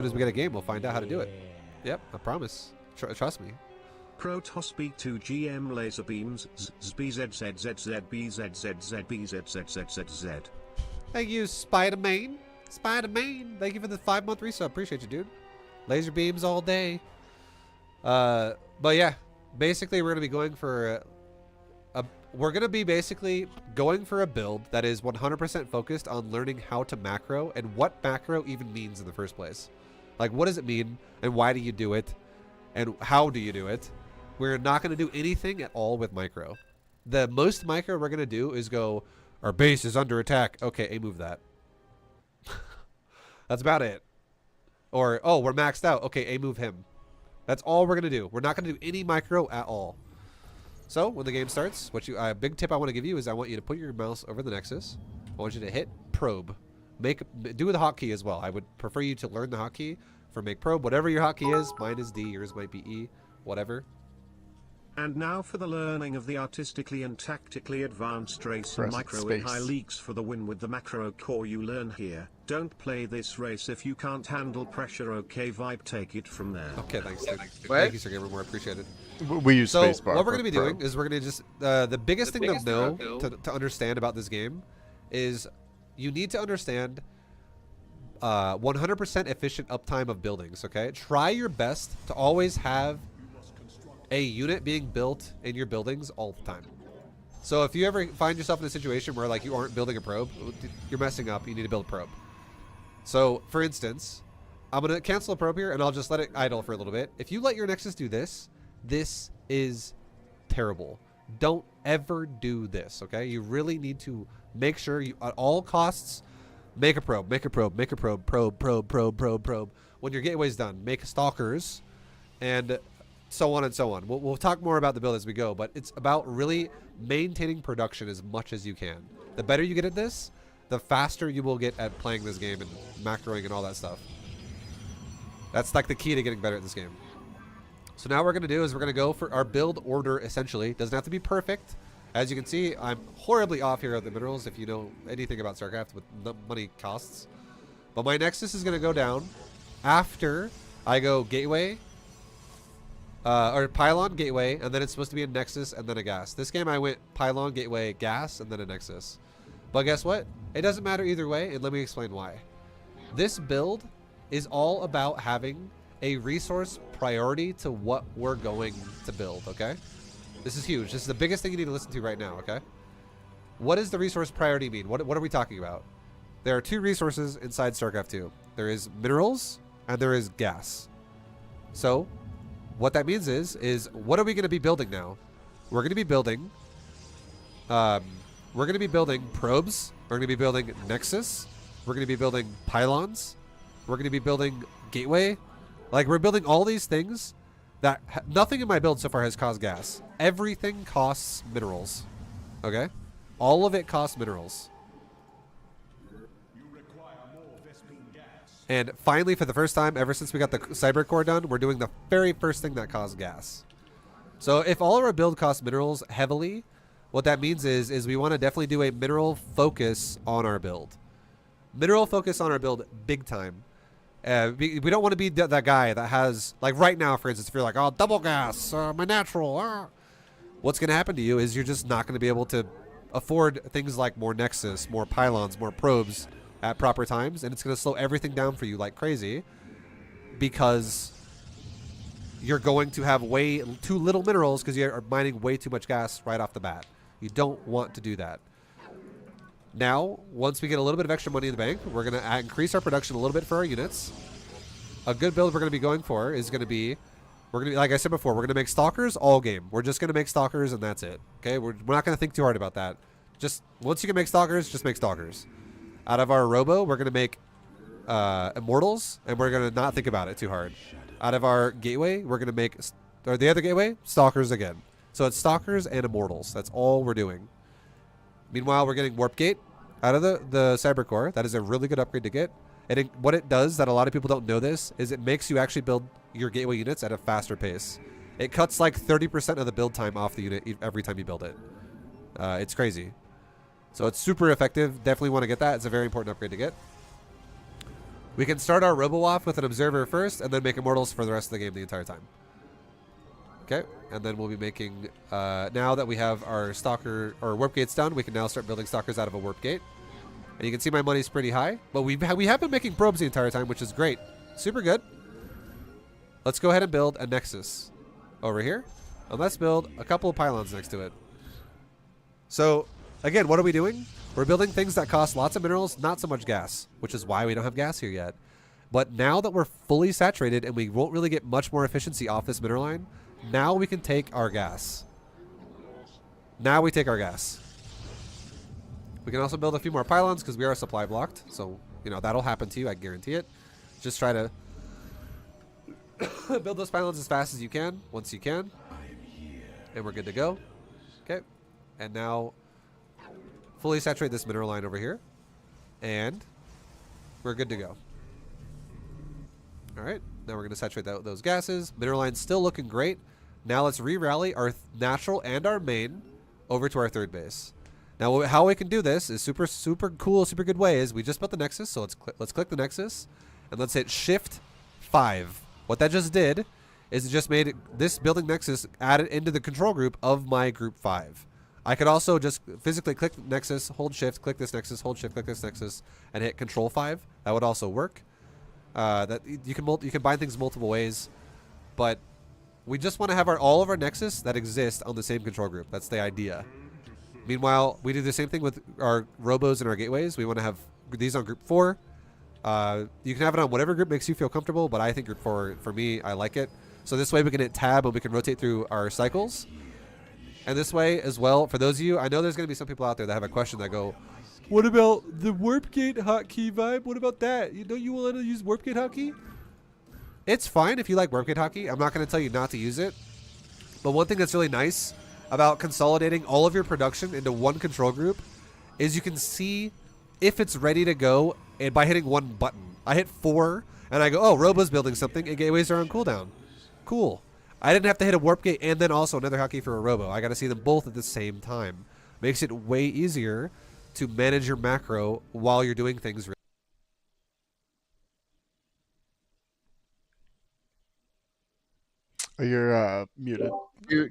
soon as we get a game, we'll find out how to do it. Yep, I promise. Trust me. Protoss B2 GM laser beams ZBZZZBZZZBZZZZZZ. Thank you, Spider-Man. Spider-Man. Thank you for the 5-month resub. Appreciate you, dude. Laser beams all day. But yeah, basically we're gonna be going for a build that is 100% focused on learning how to macro and what macro even means in the first place. Like, what does it mean and why do you do it and how do you do it? We're not going to do anything at all with micro. The most micro we're going to do is go, our base is under attack. Okay, move that. That's about it. Or, oh, we're maxed out. Okay, move him. That's all we're going to do. We're not going to do any micro at all. So when the game starts, a big tip I want to give you is I want you to put your mouse over the Nexus. I want you to hit probe. Do the hotkey as well. I would prefer you to learn the hotkey for make probe. Whatever your hotkey is, mine is D, yours might be E, whatever. And now for the learning of the artistically and tactically advanced race and micro in high leagues for the win with the macro core you learn here. Don't play this race if you can't handle pressure. Okay, vibe, take it from there. Okay, thanks, dude. Thank you, Sir Gamer, more appreciated. We use spacebar. So what we're going to be doing is we're going to just the biggest thing to know to understand about this game is you need to understand 100% efficient uptime of buildings. Okay, try your best to always have a unit being built in your buildings all the time. So if you ever find yourself in a situation where like you aren't building a probe, you're messing up, you need to build a probe. So for instance, I'm going to cancel a probe here and I'll just let it idle for a little bit. If you let your Nexus do this, this is terrible. Don't ever do this, okay? You really need to make sure you, at all costs, make a probe, make a probe, make a probe, probe. When your gateway's done, make stalkers, and so on and so on. We'll talk more about the build as we go, but it's about really maintaining production as much as you can. The better you get at this, the faster you will get at playing this game and macroing and all that stuff. That's like the key to getting better at this game. So now what we're going to do is we're going to go for our build order, essentially. Doesn't have to be perfect. As you can see, I'm horribly off here at the minerals if you know anything about StarCraft with money costs. But my Nexus is going to go down after I go gateway, or pylon, gateway, and then it's supposed to be a Nexus and then a gas. This game I went pylon, gateway, gas, and then a Nexus. But guess what? It doesn't matter either way, and let me explain why. This build is all about having a resource priority to what we're going to build, okay? This is huge. This is the biggest thing you need to listen to right now, okay? What does the resource priority mean? What are we talking about? There are two resources inside StarCraft 2. There is minerals and there is gas. So what that means is what are we going to be building now? We're going to be building probes. We're going to be building Nexus. We're going to be building pylons. We're going to be building gateway. Like, we're building all these things that nothing in my build so far has caused gas. Everything costs minerals. Okay? All of it costs minerals. And finally, for the first time, ever since we got the cyber core done, we're doing the very first thing that caused gas. So if all of our build costs minerals heavily, what that means is we want to definitely do a mineral focus on our build. Mineral focus on our build big time. We don't want to be that guy that has, like right now, for instance, if you're like, oh, double gas, my natural. What's going to happen to you is you're just not going to be able to afford things like more Nexus, more pylons, more probes at proper times. And it's going to slow everything down for you like crazy because you're going to have way too little minerals because you're mining way too much gas right off the bat. You don't want to do that. Now, once we get a little bit of extra money in the bank, we're going to increase our production a little bit for our units. A good build we're going to be going for is going to be, like I said before, we're going to make stalkers all game. We're just going to make stalkers and that's it. Okay, we're not going to think too hard about that. Just once you can make stalkers, just make stalkers. Out of our robo, we're going to make immortals, and we're going to not think about it too hard. Out of our gateway, we're going to make, or the other gateway, stalkers again. So it's stalkers and immortals. That's all we're doing. Meanwhile, we're getting Warp Gate out of the Cyber Core. That is a really good upgrade to get. And what it does, that a lot of people don't know this, is it makes you actually build your gateway units at a faster pace. It cuts like 30% of the build time off the unit every time you build it. It's crazy. So it's super effective. Definitely want to get that. It's a very important upgrade to get. We can start our robo off with an observer first and then make immortals for the rest of the game the entire time. Okay, and then we'll be making, now that we have our stalker or warp gates done, we can now start building stalkers out of a warp gate. And you can see my money's pretty high, but we have been making probes the entire time, which is great. Super good. Let's go ahead and build a nexus over here. And let's build a couple of pylons next to it. So, again, what are we doing? We're building things that cost lots of minerals, not so much gas, which is why we don't have gas here yet. But now that we're fully saturated and we won't really get much more efficiency off this mineral line, now we can take our gas. Now we take our gas. We can also build a few more pylons because we are supply blocked. So, you know, that'll happen to you. I guarantee it. Just try to build those pylons as fast as you can, once you can. And we're good to go. Okay. And now fully saturate this mineral line over here. And we're good to go. All right. Now we're going to saturate those gases. Mineral line's still looking great. Now let's re-rally our natural and our main over to our third base. Now how we can do this is super cool, super good way is we just built the nexus. So let's click the nexus and let's hit Shift 5. What that just did is it just made this building nexus added into the control group of my group 5. I could also just physically click nexus, hold shift, click this nexus, hold shift, click this nexus, and hit control 5. That would also work. That you can bind things multiple ways, but we just want to have all of our nexus that exist on the same control group. That's the idea. Meanwhile, we do the same thing with our robos and our gateways. We want to have these on group 4. You can have it on whatever group makes you feel comfortable, but I think group 4, for me, I like it. So this way we can hit tab and we can rotate through our cycles. And this way as well, for those of you, I know there's going to be some people out there that have a question that go, what about the warp gate hotkey vibe? What about that? Don't you want to use warp gate hotkey? It's fine if you like warp gate hotkey. I'm not going to tell you not to use it. But one thing that's really nice about consolidating all of your production into one control group is you can see if it's ready to go and by hitting one button. I hit 4 and I go, oh, Robo's building something and gateways are on cooldown. Cool. I didn't have to hit a warp gate and then also another hotkey for a Robo. I got to see them both at the same time. Makes it way easier to manage your macro while you're doing things. You're muted.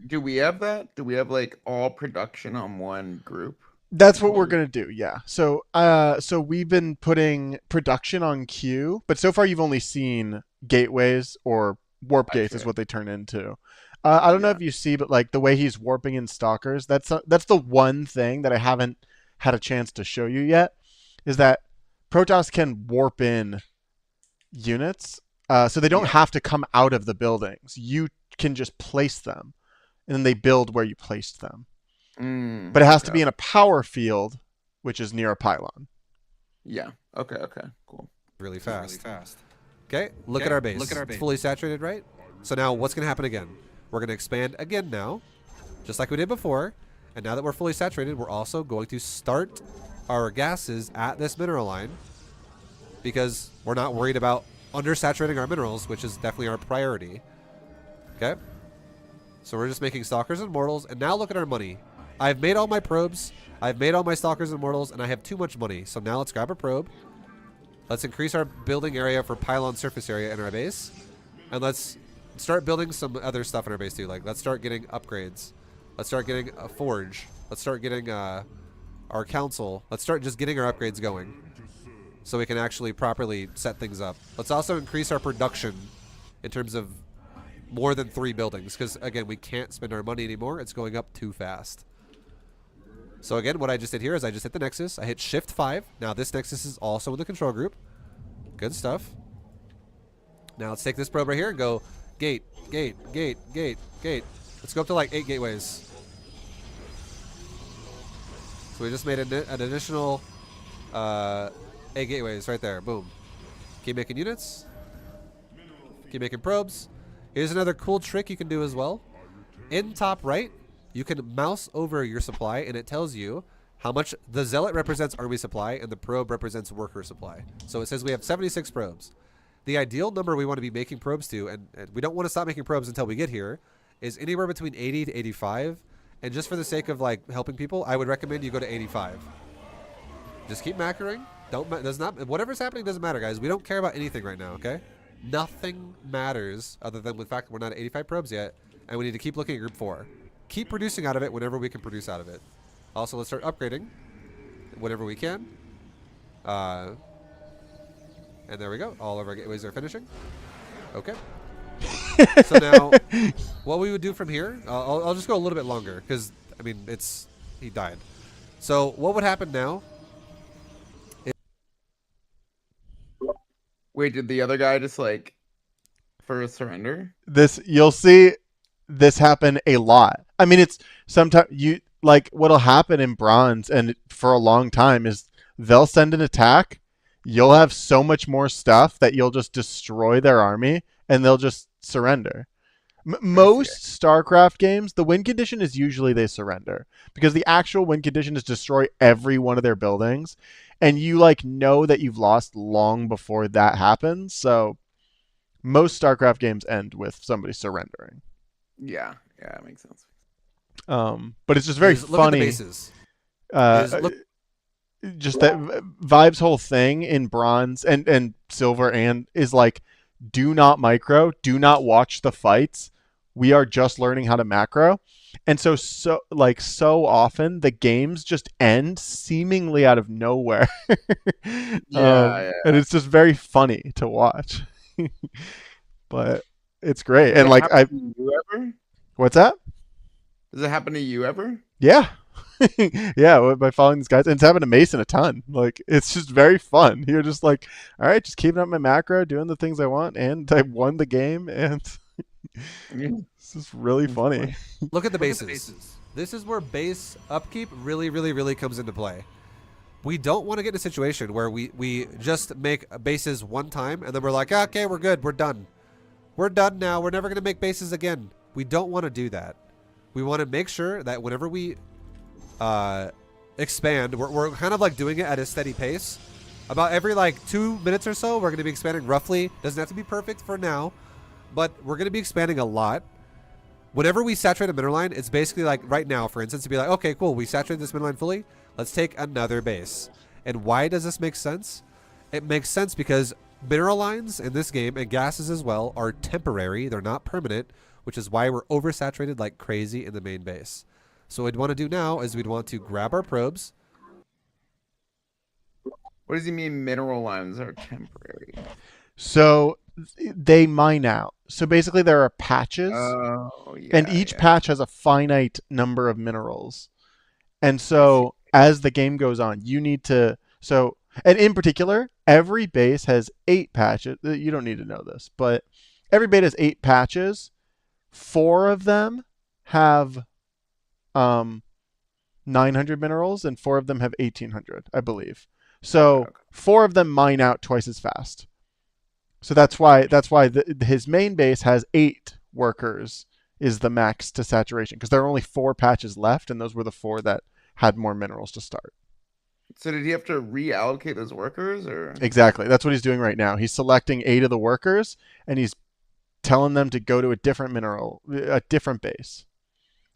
Do we have that? Do we have like all production on one group? That's what we're gonna do. Yeah. So so we've been putting production on queue, but so far you've only seen gateways or warp gates is what they turn into. I don't know if you see, but like the way he's warping in stalkers, that's the one thing that I haven't had a chance to show you yet, is that Protoss can warp in units, so they don't have to come out of the buildings. You can just place them, and then they build where you placed them. But it has to be in a power field, which is near a pylon. Yeah. Okay. Cool. Really fast. Okay. Look at our base. It's fully saturated, right? So now what's going to happen again? We're going to expand again now, just like we did before. And now that we're fully saturated, we're also going to start our gases at this mineral line because we're not worried about undersaturating our minerals, which is definitely our priority. Okay. So we're just making stalkers and mortals. And now look at our money. I've made all my probes. I've made all my stalkers and mortals, and I have too much money. So now let's grab a probe. Let's increase our building area for pylon surface area in our base. And let's start building some other stuff in our base too. Like, let's start getting upgrades. Let's start getting a forge. Let's start getting our council. Let's start just getting our upgrades going so we can actually properly set things up. Let's also increase our production in terms of more than 3 buildings because, again, we can't spend our money anymore. It's going up too fast. So again, what I just did here is I just hit the nexus. I hit Shift 5. Now this nexus is also in the control group. Good stuff. Now let's take this probe right here and go gate, gate, gate, gate, gate. Let's go up to like 8 gateways. So we just made an additional 8 gateways right there. Boom. Keep making units. Keep making probes. Here's another cool trick you can do as well. In top right, you can mouse over your supply and it tells you how much the zealot represents army supply and the probe represents worker supply. So it says we have 76 probes. The ideal number we want to be making probes to, and we don't want to stop making probes until we get here, is anywhere between 80 to 85. And just for the sake of like helping people, I would recommend you go to 85. Just keep macroing. Does not. Whatever's happening doesn't matter, guys. We don't care about anything right now. Okay. Nothing matters other than the fact that we're not at 85 probes yet, and we need to keep looking at group 4. Keep producing out of it whenever we can produce out of it. Also, let's start upgrading whenever we can. And there we go. All of our gateways are finishing. Okay. So now, what we would do from here, I'll just go a little bit longer because, I mean, he died. So what would happen now? Wait, did the other guy just like first surrender? You'll see this happen a lot. I mean, it's sometimes what'll happen in bronze and for a long time is they'll send an attack. You'll have so much more stuff that you'll just destroy their army and they'll just surrender. Most StarCraft games, the win condition is usually they surrender because the actual win condition is destroy every one of their buildings. And you know that you've lost long before that happens. So most StarCraft games end with somebody surrendering. Yeah, that makes sense. But it's just very funny. Look at the bases. Just that Vibe's whole thing in bronze and silver is do not micro, do not watch the fights. We are just learning how to macro. And so often the games just end seemingly out of nowhere. And it's just very funny to watch. But it's great. And you ever? What's that? Does it happen to you ever? Yeah. Yeah, by following these guys. And it's happened to Mason a ton. It's just very fun. You're just all right, just keeping up my macro, doing the things I want, and I won the game, and this is really funny. Look at the bases. This is where base upkeep really, really, really comes into play. We don't want to get in a situation where we just make bases one time, and then we're like, okay, we're good, we're done. We're done now, we're never going to make bases again. We don't want to do that. We want to make sure that whenever we expand, we're kind of doing it at a steady pace. About every 2 minutes or so, we're going to be expanding roughly. Doesn't have to be perfect for now, but we're going to be expanding a lot. Whenever we saturate a mineral line, it's basically right now, for instance, to be okay, cool, we saturated this mineral line fully. Let's take another base. And why does this make sense? It makes sense because mineral lines in this game, and gases as well, are temporary. They're not permanent, which is why we're oversaturated like crazy in the main base. So what we'd want to do now is we'd want to grab our probes. What does he mean mineral lines are temporary? So they mine out. So basically there are patches, and each patch has a finite number of minerals. And so as the game goes on, you need to... And in particular, every base has 8 patches. You don't need to know this, but every base has 8 patches. 4 of them have 900 minerals, and 4 of them have 1800, I believe. So 4 of them mine out twice as fast. So that's why his main base has 8 workers is the max to saturation, because there are only 4 patches left, and those were the 4 that had more minerals to start. So did he have to reallocate those workers, or? Exactly. That's what he's doing right now. He's selecting 8 of the workers, and he's telling them to go to a different base.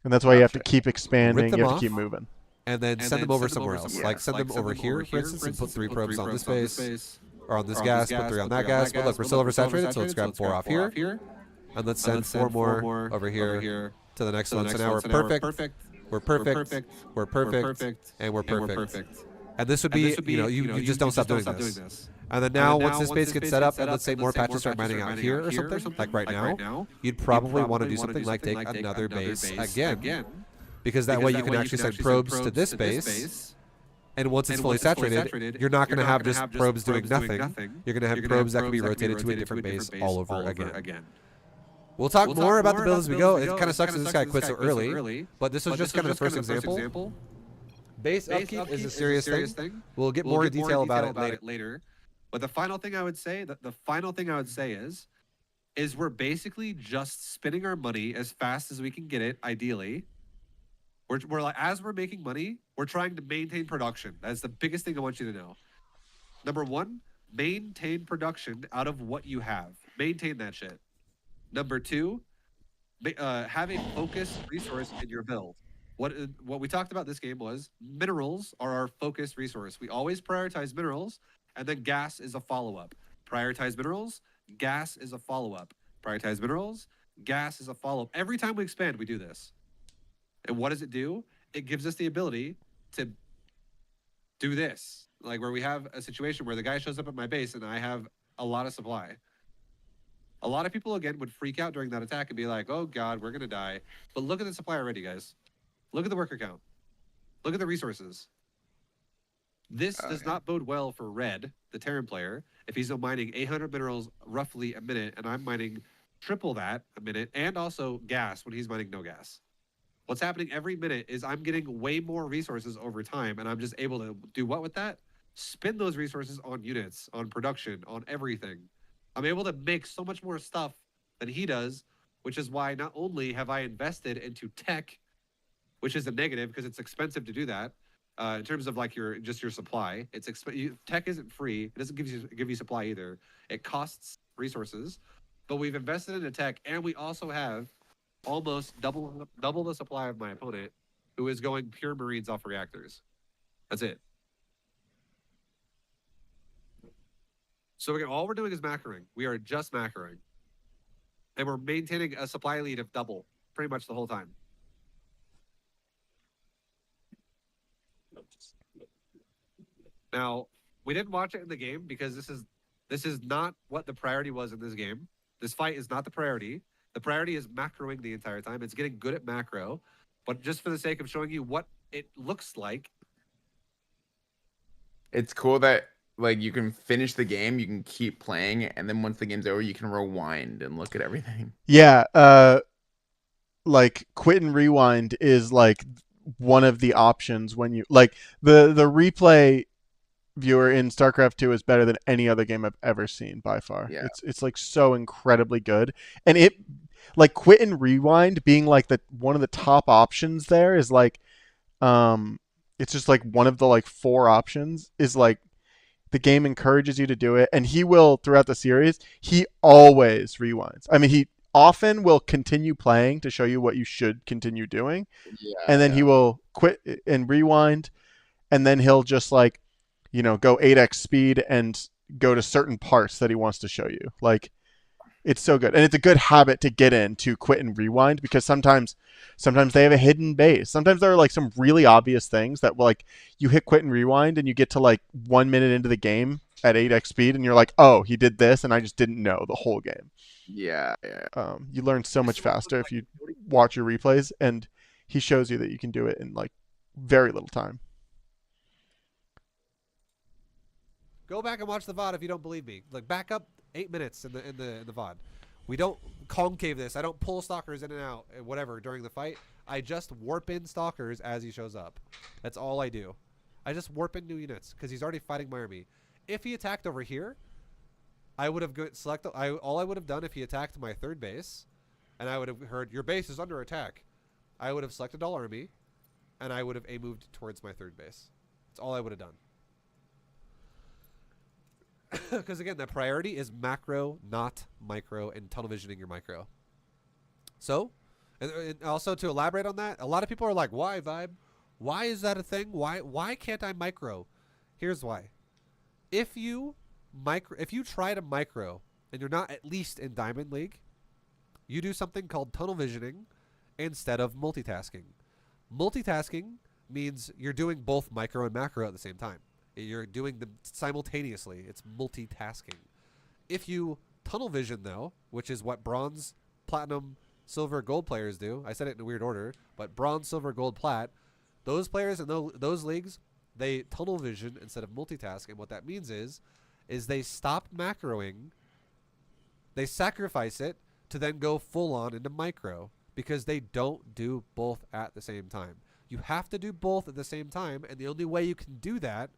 And that's why you have to keep expanding. You have to keep moving. And then send them over somewhere else. Send them over here, for instance, and put 3 probes on this base. Or on this gas, put 3 on that gas. But look, we're still oversaturated, so let's grab 4 off here. And let's send 4 more over here to the next one. So now we're perfect. We're perfect. We're perfect. And we're perfect. And this would be, you just don't stop doing this. And then now, once this base gets set up, and let's say more patches start mining out here or something, like right now, you'd probably want to do something like take another base again. Because that way you can actually send probes to this base. And once it's fully saturated, you're not going to have just probes doing nothing. You're going to have probes that can be rotated to a different base all over again. We'll talk more about the build as we go. It kind of sucks that this guy quit so early, but this was just kind of the first example. Base upkeep is a serious thing. We'll get more detail about it later. But the final thing I would say, is we're basically just spending our money as fast as we can get it, ideally. We're as we're making money, we're trying to maintain production. That's the biggest thing I want you to know. Number 1, maintain production out of what you have. Maintain that shit. Number 2, have a focused resource in your build. what we talked about this game was minerals are our focus resource. We always prioritize minerals, and then gas is a follow-up. Prioritize minerals, gas is a follow-up. Prioritize minerals, gas is a follow-up. Every time we expand, we do this. And what does it do? It gives us the ability to do this. Like where we have a situation where the guy shows up at my base and I have a lot of supply. A lot of people, again, would freak out during that attack and be like, oh, God, we're going to die. But look at the supply already, guys. Look at the worker count. Look at the resources. This does not bode well for Red, the Terran player, if he's mining 800 minerals roughly a minute, and I'm mining triple that a minute, and also gas when he's mining no gas. What's happening every minute is I'm getting way more resources over time, and I'm just able to do what with that? Spend those resources on units, on production, on everything. I'm able to make so much more stuff than he does, which is why not only have I invested into tech, which is a negative because it's expensive to do that, in terms of like your supply. Tech isn't free. It doesn't give you supply either. It costs resources, but we've invested into tech, and we also have almost double the supply of my opponent, who is going pure Marines off reactors. That's it. So again, all we're doing is macroing. We are just macroing. And we're maintaining a supply lead of double pretty much the whole time. Now, we didn't watch it in the game because this is not what the priority was in this game. This fight is not the priority. The priority is macroing the entire time. It's getting good at macro. But just for the sake of showing you what it looks like. It's cool that like you can finish the game, you can keep playing, and then once the game's over, you can rewind and look at everything. Yeah, like quit and rewind is like one of the options when you like the replay viewer in StarCraft 2 is better than any other game I've ever seen by far. Yeah. It's like so incredibly good. And it like quit and rewind being like the one of the top options there is like it's just like one of the like 4 options is like the game encourages you to do it, and he will throughout the series. He always rewinds. I mean, he often will continue playing to show you what you should continue doing, and then he will quit and rewind, and then he'll just like, go 8x speed and go to certain parts that he wants to show you. Like, it's so good, and it's a good habit to get in to quit and rewind because sometimes they have a hidden base. Sometimes there are like some really obvious things that like you hit quit and rewind and you get to like 1 minute into the game at 8x speed and you're like, oh, he did this and I just didn't know the whole game. Yeah. You learn so much faster if you watch your replays, and he shows you that you can do it in like very little time. Go back and watch the VOD if you don't believe me. Like back up 8 minutes in the VOD. We don't concave this. I don't pull stalkers in and out, whatever, during the fight. I just warp in stalkers as he shows up. That's all I do. I just warp in new units because he's already fighting my army. If he attacked over here, I would have all I would have done if he attacked my third base, and I would have heard your base is under attack. I would have selected all army, and I would have moved towards my third base. That's all I would have done. Because again, the priority is macro, not micro, and tunnel visioning your micro. So, and also to elaborate on that, a lot of people are like, "Why, Vibe? Why is that a thing? Why can't I micro?" Here's why: if you try to micro and you're not at least in Diamond League, you do something called tunnel visioning instead of multitasking. Multitasking means you're doing both micro and macro at the same time. You're doing them simultaneously. It's multitasking. If you tunnel vision, though, which is what bronze, platinum, silver, gold players do. I said it in a weird order, but bronze, silver, gold, plat. Those players in those leagues, they tunnel vision instead of multitask. And what that means is they stop macroing. They sacrifice it to then go full on into micro because they don't do both at the same time. You have to do both at the same time, and the only way you can do that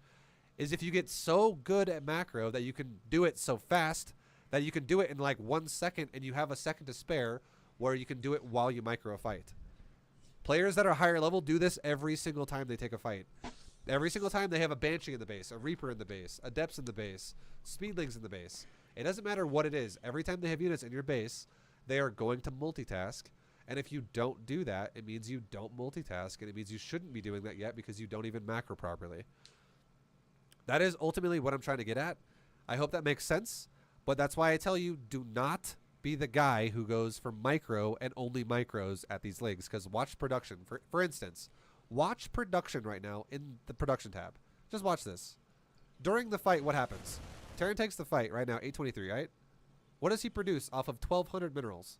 is if you get so good at macro that you can do it so fast that you can do it in like 1 second and you have a second to spare where you can do it while you micro a fight. Players that are higher level do this every single time they take a fight. Every single time they have a Banshee in the base, a Reaper in the base, a Depths in the base, Speedlings in the base. It doesn't matter what it is. Every time they have units in your base, they are going to multitask. And if you don't do that, it means you don't multitask, and it means you shouldn't be doing that yet because you don't even macro properly. That is ultimately what I'm trying to get at. I hope that makes sense, but that's why I tell you, do not be the guy who goes for micro and only micros at these leagues, because watch production. For instance, watch production right now in the production tab. Just watch this. During the fight, what happens? Terran takes the fight right now, 823, right? What does he produce off of 1,200 minerals?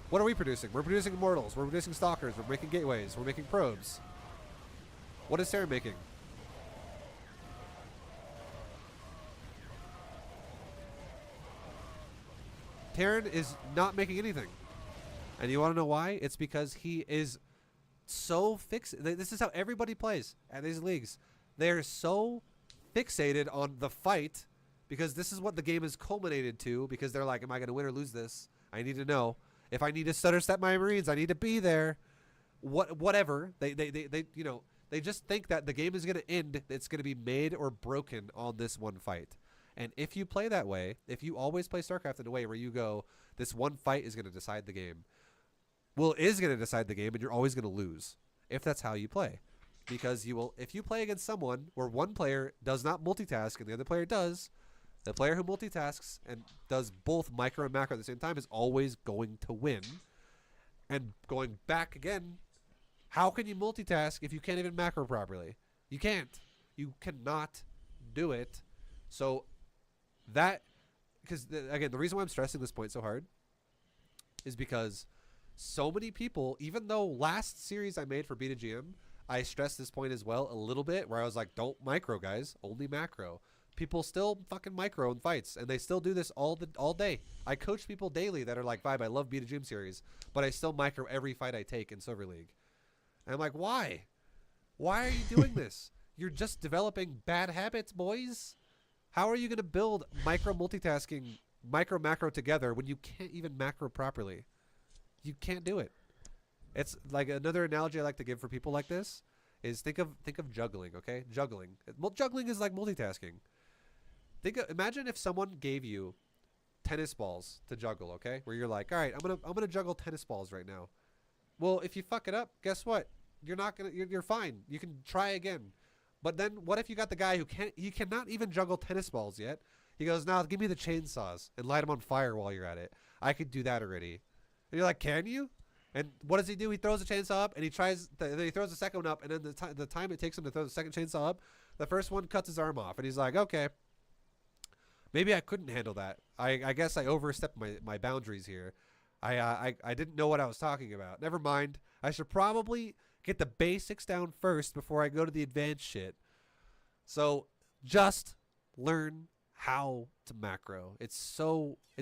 What are we producing? We're producing immortals. We're producing stalkers. We're making gateways. We're making probes. What is Terran making? Terran is not making anything. And you want to know why? It's because he is so fixated. This is how everybody plays at these leagues. They're so fixated on the fight because this is what the game is culminated to, because they're like, am I going to win or lose this? I need to know. If I need to stutter step my Marines, I need to be there. Whatever. They just think that the game is going to end. It's going to be made or broken on this one fight. And if you play that way, if you always play StarCraft in a way where you go, this one fight is going to decide the game. Well, it is going to decide the game, and you're always going to lose if that's how you play. Because you will, if you play against someone where one player does not multitask and the other player does, the player who multitasks and does both micro and macro at the same time is always going to win. And going back again, how can you multitask if you can't even macro properly? You can't. You cannot do it. So that, because again, the reason why I'm stressing this point so hard is because so many people, even though last series I made for Beta GM, I stressed this point as well a little bit, where I was like, don't micro, guys, only macro. People still fucking micro in fights, and they still do this all day. I coach people daily that are like, Vibe, I love Beta GM series, but I still micro every fight I take in Silver League. And I'm like, why? Why are you doing this? You're just developing bad habits, boys. How are you going to build micro multitasking, micro macro together when you can't even macro properly? You can't do it. It's like another analogy I like to give for people like this is think of juggling, okay? Juggling. Well, juggling is like multitasking. Imagine if someone gave you tennis balls to juggle, okay? Where you're like, all right, I'm gonna juggle tennis balls right now. Well, if you fuck it up, guess what? You're fine. You can try again. But then what if you got the guy who cannot even juggle tennis balls yet? He goes, nah, give me the chainsaws and light them on fire while you're at it. I could do that already. And you're like, can you? And what does he do? He throws the chainsaw up and he throws the second one up, and then the time it takes him to throw the second chainsaw up, the first one cuts his arm off, and he's like, okay, maybe I couldn't handle that. I guess I overstepped my boundaries here. I didn't know what I was talking about. Never mind. I should probably get the basics down first before I go to the advanced shit. So just learn how to macro. It's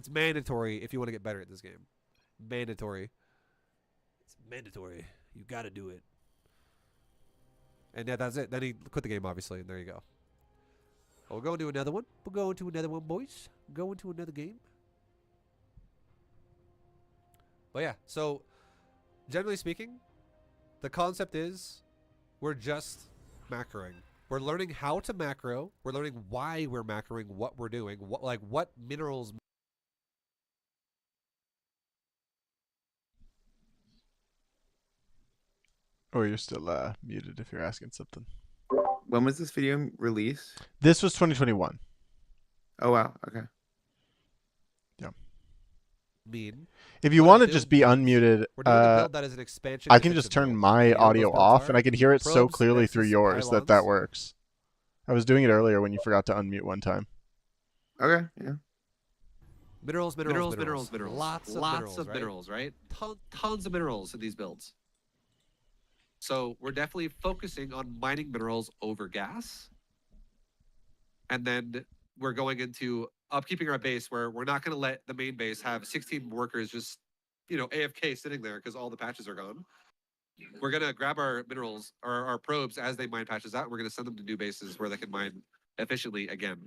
mandatory if you want to get better at this game. Mandatory. It's mandatory. You got to do it. And yeah, that's it. Then he quit the game, obviously, and there you go. Well, we'll go into another one. We'll go into another one, boys. Go into another game. But yeah, so generally speaking, the concept is we're just macroing. We're learning how to macro. We're learning why we're macroing, what we're doing, what minerals. Or you're still muted if you're asking something. When was this video released? This was 2021. Oh, wow. Okay. Yeah. Mean. If you want to just be unmuted, we're doing a build that is an expansion. I can just turn my audio off, and I can hear it so clearly through yours that works. I was doing it earlier when you forgot to unmute one time. Okay, yeah. Minerals. Lots of minerals, right? Tons of minerals in these builds. So we're definitely focusing on mining minerals over gas. And then we're going into upkeeping our base, where we're not going to let the main base have 16 workers just, AFK sitting there because all the patches are gone. We're going to grab our minerals, or our probes, as they mine patches out. We're going to send them to new bases where they can mine efficiently again.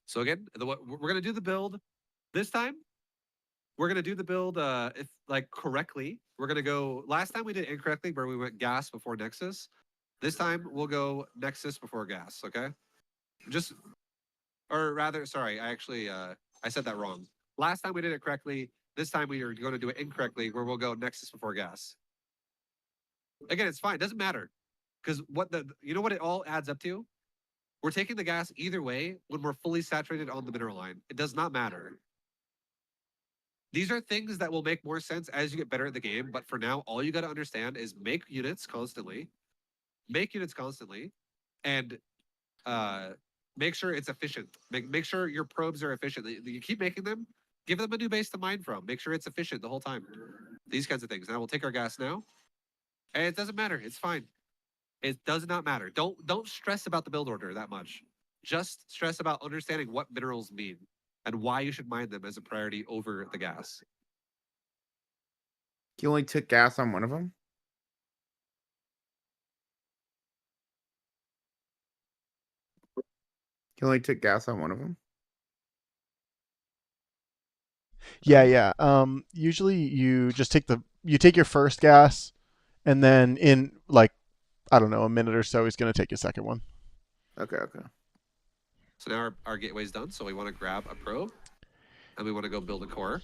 So again, we're going to do the build this time. We're going to do the build correctly. We're going to go, last time we did incorrectly where we went gas before Nexus. This time we'll go Nexus before gas, okay? I actually I said that wrong. Last time we did it correctly. This time we are going to do it incorrectly, where we'll go Nexus before gas. Again, it's fine. It doesn't matter. Because you know what it all adds up to? We're taking the gas either way when we're fully saturated on the mineral line. It does not matter. These are things that will make more sense as you get better at the game. But for now, all you got to understand is make units constantly, and make sure it's efficient. Make sure your probes are efficient. You keep making them, give them a new base to mine from. Make sure it's efficient the whole time. These kinds of things. Now we'll take our gas now. And it doesn't matter. It's fine. It does not matter. Don't stress about the build order that much. Just stress about understanding what minerals mean and why you should mine them as a priority over the gas. You only took gas on one of them? You only took gas on one of them? Yeah. Usually you just take your first gas, and then in like, I don't know, a minute or so, he's gonna take your second one. Okay. So now our gateway's done. So we want to grab a probe, and we want to go build a core.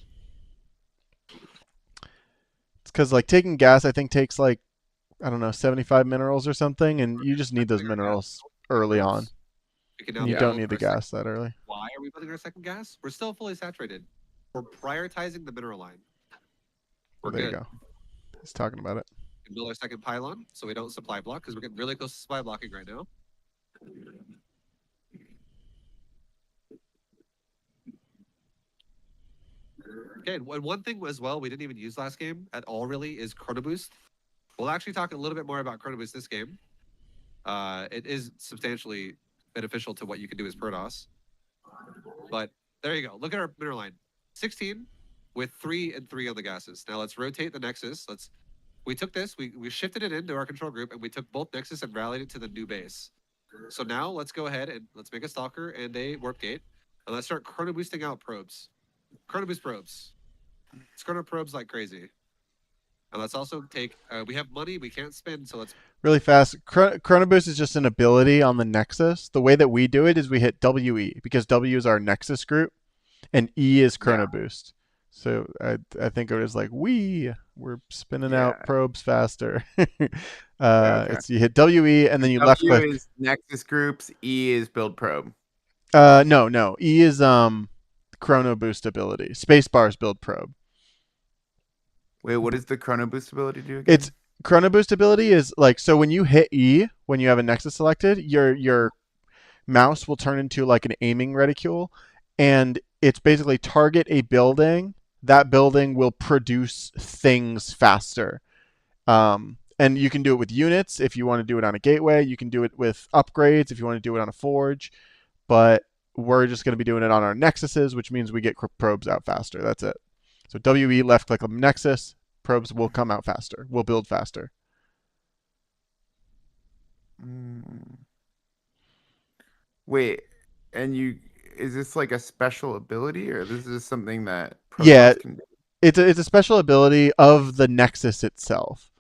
It's because like taking gas, I think takes like, I don't know, 75 minerals or something, and you just need those minerals early on. And you don't need the gas that early. Why are we building our second gas? We're still fully saturated. We're prioritizing the mineral line. We're there good. You go. He's talking about it. We can build our second pylon so we don't supply block, because we're getting really close to supply blocking right now. Okay, and one thing as well we didn't even use last game at all really is Chrono Boost. We'll actually talk a little bit more about Chrono Boost this game. It is substantially beneficial to what you can do as Protoss. But there you go. Look at our mineral line. 16 with 3 and 3 on the gases. Now let's rotate the Nexus. We took this, we shifted it into our control group, and we took both Nexus and rallied it to the new base. So now let's go ahead and let's make a Stalker and a Warp Gate. And let's start Chrono Boosting out probes. Chrono Boost probes. Let's Chrono probes like crazy. And let's also take, we have money we can't spend, so let's... Really fast, Chrono Boost is just an ability on the Nexus. The way that we do it is we hit WE, because W is our Nexus group, and E is Chrono Boost. So I think it was like, we're spinning out probes faster. It's you hit WE, and then you left click. W is Nexus groups, E is build probe. No. E is Chrono Boost ability. Spacebar's build probe. Wait, what does the Chrono Boost ability do again? It's Chrono Boost ability is like, so when you hit E, when you have a Nexus selected, your mouse will turn into like an aiming reticule, and it's basically target a building. That building will produce things faster. And you can do it with units if you want to do it on a gateway. You can do it with upgrades if you want to do it on a forge. But we're just going to be doing it on our Nexuses, which means we get probes out faster. That's it. So WE, left click on Nexus, probes will come out faster. We'll build faster. Wait, and is this like a special ability, or this is something that Protoss can do? It's a special ability of the Nexus itself.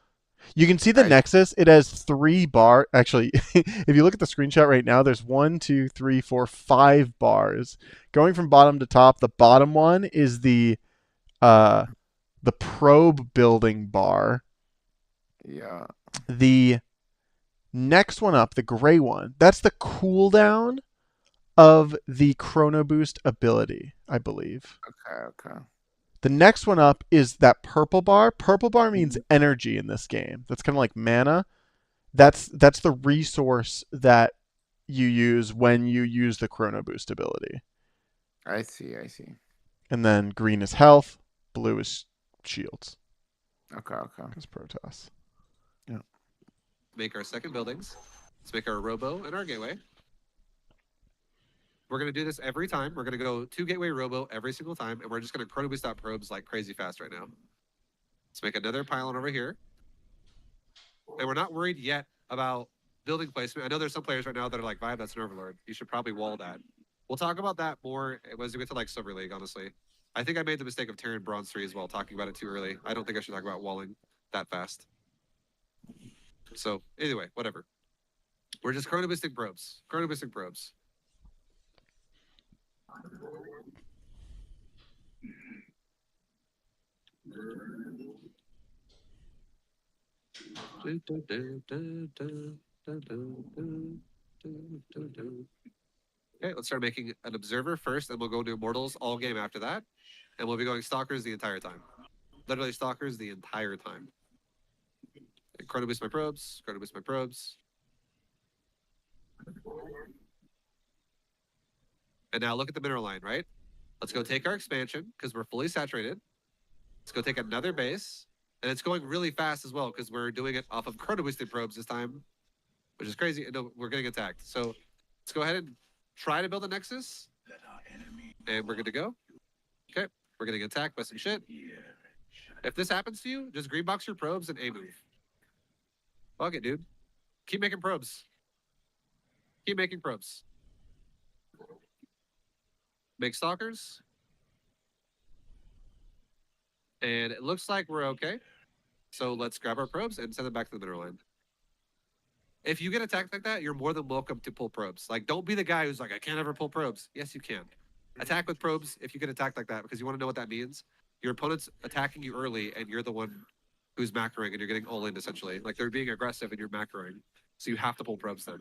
You can see the Nexus. It has 3 bars. Actually, if you look at the screenshot right now, there's 1, 2, 3, 4, 5 bars going from bottom to top. The bottom one is the probe building bar. Yeah. The next one up, the gray one, that's the cooldown of the Chrono Boost ability, I believe. Okay. The next one up is that purple bar. Purple bar means energy in this game. That's kind of like mana. That's the resource that you use when you use the Chrono Boost ability. I see. And then green is health, blue is shields. Okay. Because Protoss. Yeah. Make our second buildings. Let's make our robo and our gateway. We're going to do this every time. We're going to go 2 gateway robo every single time, and we're just going to Chrono Boost out probes like crazy fast right now. Let's make another pylon over here. And we're not worried yet about building placement. I know there's some players right now that are like, Vibe, that's an Overlord. You should probably wall that. We'll talk about that more as we get to like Silver League, honestly. I think I made the mistake of tearing Bronze 3 as well, talking about it too early. I don't think I should talk about walling that fast. So, anyway, whatever. We're just Chrono Boosting probes. Okay, let's start making an observer first, and we'll go to immortals all game after that. And we'll be going stalkers the entire time. Literally stalkers the entire time. Chrono boost my probes, chrono boost my probes. And now look at the mineral line, right? Let's go take our expansion because we're fully saturated. Let's go take another base. And it's going really fast as well because we're doing it off of chrono boosted probes this time, which is crazy. No, we're getting attacked. So let's go ahead and try to build a nexus. And we're good to go. Okay, we're getting attacked by some shit. If this happens to you, just green box your probes and A move. Fuck it, dude. Keep making probes. Keep making probes. Make stalkers. And it looks like we're okay. So let's grab our probes and send them back to the mineral line. If you get attacked like that, you're more than welcome to pull probes. Like, don't be the guy who's like, I can't ever pull probes. Yes, you can. Attack with probes if you get attacked like that, because you want to know what that means. Your opponent's attacking you early, and you're the one who's macroing, and you're getting all in, essentially. Like, they're being aggressive, and you're macroing. So you have to pull probes then.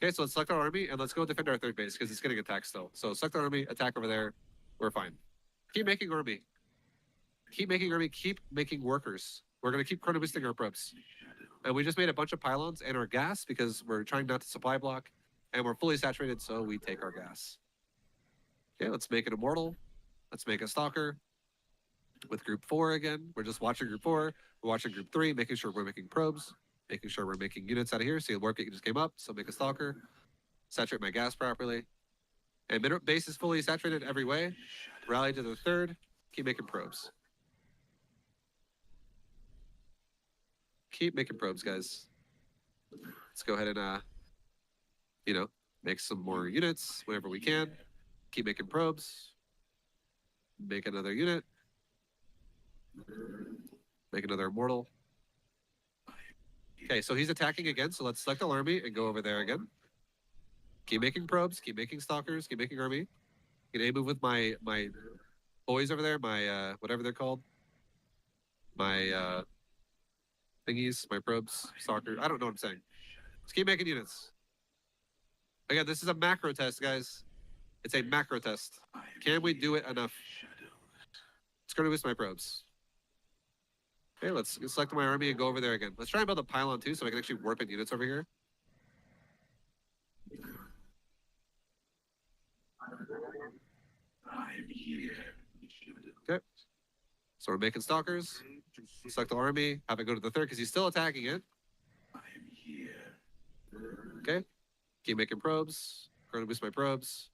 Okay, so let's select our army, and let's go defend our third base, because it's getting attacked still. So select our army, attack over there. We're fine. Keep making army. Keep making army. Keep making workers. We're going to keep chrono boosting our probes. And we just made a bunch of pylons and our gas because we're trying not to supply block. And we're fully saturated, so we take our gas. Okay, let's make an immortal. Let's make a stalker. With group 4 again. We're just watching group 4. We're watching group 3, making sure we're making probes. Making sure we're making units out of here. See, the warp gate just came up, so make a stalker. Saturate my gas properly. And mineral base is fully saturated every way. Rally to the third. Keep making probes. Keep making probes, guys. Let's go ahead and, make some more units whenever we can. Keep making probes. Make another unit. Make another immortal. Okay, so he's attacking again, so let's select the army and go over there again. Keep making probes, keep making stalkers, keep making army. Get a move with my boys over there, my whatever they're called. My thingies, my probes, stalker. I don't know what I'm saying. Let's keep making units. Again, this is a macro test, guys. It's a macro test. Can we do it enough? Let's go to boost my probes. Okay, let's select my army and go over there again. Let's try and build a pylon too so I can actually warp in units over here. Okay. So we're making stalkers. Select the army. Have it go to the third because he's still attacking it. Okay. Keep making probes. Going to boost my probes.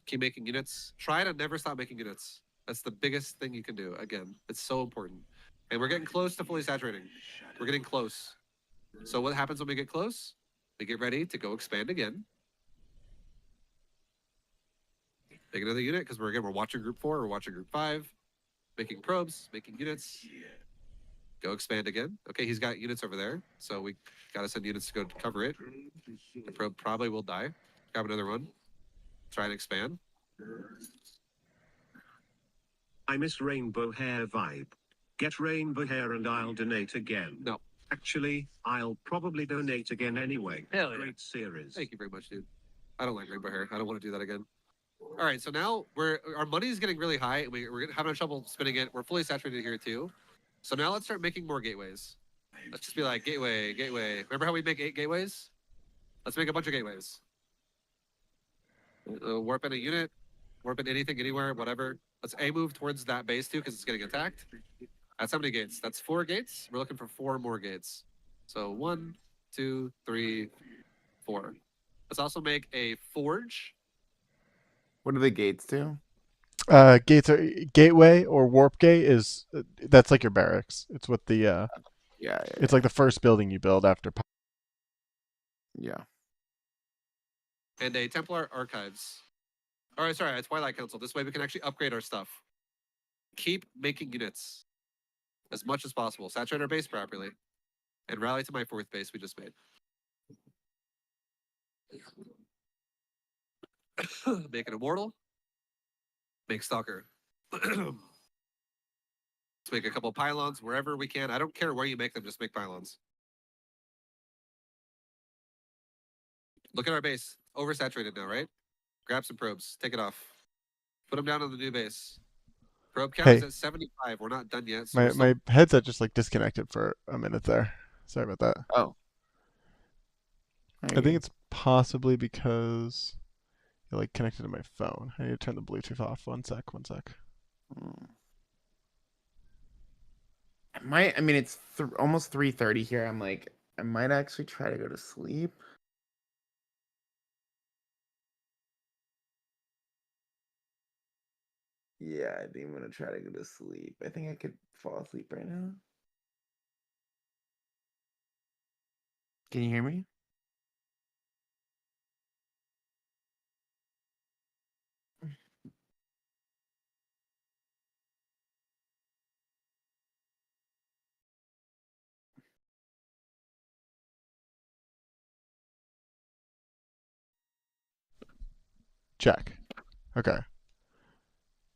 Keep making units. Try to never stop making units. That's the biggest thing you can do. Again, it's so important. And we're getting close to fully saturating. We're getting close. So what happens when we get close? We get ready to go expand again. Make another unit because we're watching group 4, we're watching group 5, making probes, making units. Go expand again. Okay, he's got units over there, so we gotta send units to go cover it. The probe probably will die. Grab another one. Try and expand. I miss rainbow hair vibe. Get rainbow hair and I'll donate again. No. Actually, I'll probably donate again anyway. Hell yeah. Great series. Thank you very much, dude. I don't like rainbow hair. I don't want to do that again. All right, so now our money is getting really high. We're having trouble spinning it. We're fully saturated here too. So now let's start making more gateways. Let's just be like gateway, gateway. Remember how we make 8 gateways? Let's make a bunch of gateways. Warp in a unit, warp in anything, anywhere, whatever. Let's A move towards that base too because it's getting attacked. That's how many gates? That's 4 gates. We're looking for 4 more gates. So 1, 2, 3, 4. Let's also make a forge. What are the gates do? Gates are gateway or warp gate is that's like your barracks. It's what the it's like the first building you build after. Yeah. And a Templar archives. All right, sorry, it's Twilight Council. This way we can actually upgrade our stuff. Keep making units as much as possible. Saturate our base properly, and rally to my 4th base we just made. Make an immortal. Make stalker. Let's make a couple pylons wherever we can. I don't care where you make them, just make pylons. Look at our base. Oversaturated now, right? Grab some probes. Take it off. Put them down on the new base. Probe count is Hey. at 75. We're not done yet. So My we're still... my headset just like disconnected for a minute there. Sorry about that. Oh. I think it's possibly because you're like connected to my phone. I need to turn the Bluetooth off. One sec. I mean, it's almost 3:30 here. I'm like, I might actually try to go to sleep. Yeah, I think I'm gonna try to go to sleep. I think I could fall asleep right now. Can you hear me? Check. Okay.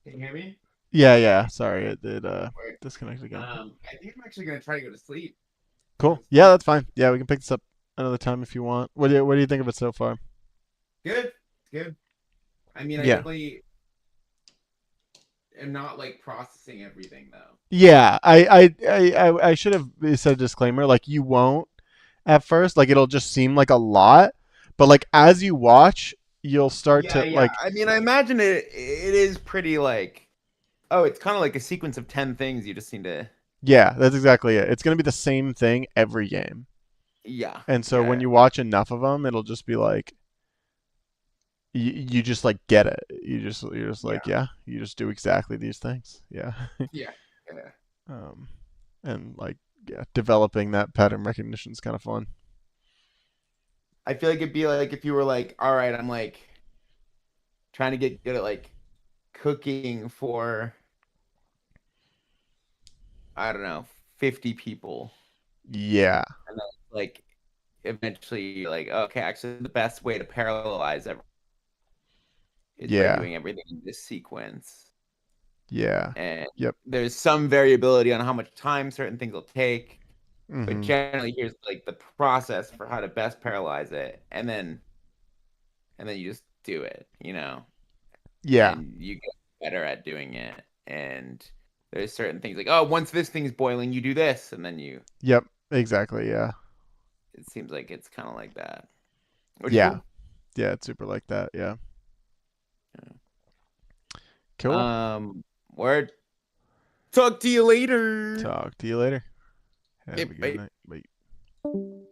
Can you hear me? Yeah. Sorry, it did Wait. disconnect again. I think I'm actually gonna try to go to sleep. Cool. Yeah, that's fine. Yeah, we can pick this up another time if you want. What do you think of it so far? Good. Good. I mean, I Yeah. definitely am not like processing everything though. Yeah, I should have said a disclaimer. Like, you won't at first. Like, it'll just seem like a lot, but like as you watch, you'll start to like. I mean, I imagine it is pretty like, oh, it's kind of like a sequence of 10 things you just need to. Yeah, that's exactly it. It's gonna be the same thing every game, Yeah. and so when you watch enough of them, it'll just be like. You just like get it. You're just like you just do exactly these things. Yeah. Yeah. And like developing that pattern recognition is kind of fun. I feel like it'd be like if you were like, all right, I'm like trying to get good at like cooking for, I don't know, 50 people. Yeah. And then like eventually you're like, okay, actually the best way to parallelize everything is by doing everything in this sequence. Yeah. And Yep. there's some variability on how much time certain things will take. Mm-hmm. But generally here's like the process for how to best parallelize it. And then you just do it, you know? Yeah. And you get better at doing it. And there's certain things like, oh, once this thing's boiling, you do this, and then you. Yep. Exactly. Yeah. It seems like it's kind of like that. Yeah. Cool. Yeah. It's super like that. Yeah. Cool. Word. Talk to you later. Talk to you later. Have Yep, a good bye. night. Bye.